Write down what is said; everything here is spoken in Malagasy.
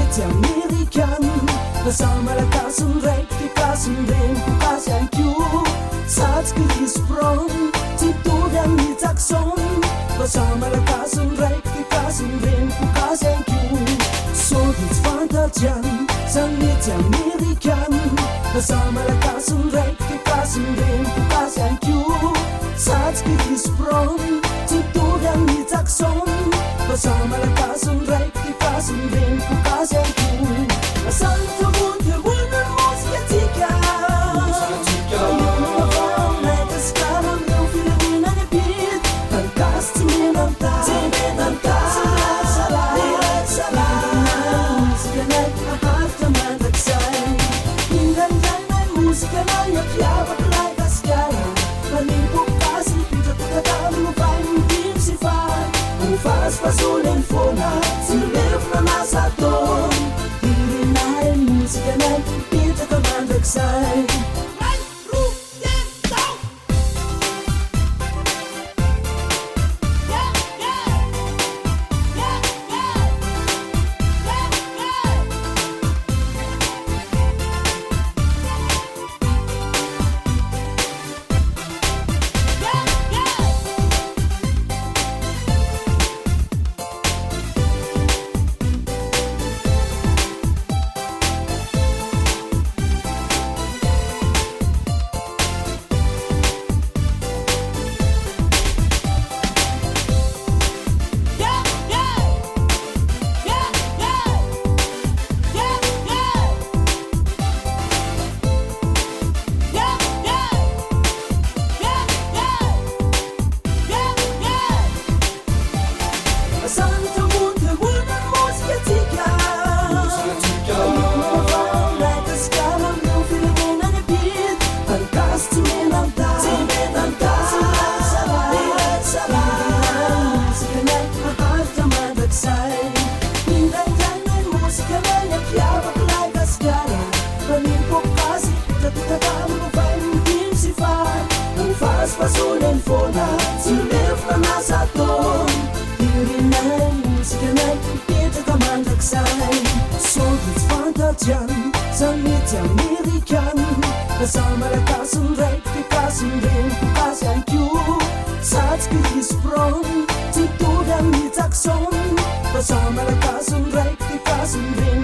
mety American lasa malagasy ndraiky tikasonyreny pokazy anko tsatsiky Chris Brown tsy mitovy amin'ny Jackson lasa malagasy ndraiky tikasonyreny pokazy anko sody tsy fantatrany zany mety American lasa malagasy ndraiky tikasonyreny pokazy anko tsatsiky Chris Brown tsy mitovy amin'ny Jackson lasa malagasy ndraiky tikasonyreny pokazy anko lasa Fazolen fona silevna nasaton irinay musikanay pitaka mandraksay Fazolen fona silevna nasaton irinay musikanay pitaka mandraksay sody tsy fantatrany zany mety American lasa malagasy ndraiky tikasonyreny pokazy anko tsatsiky Chris Brown tsy mitovy amin'ny Jackson lasa malagasy ndraiky tikasonyreny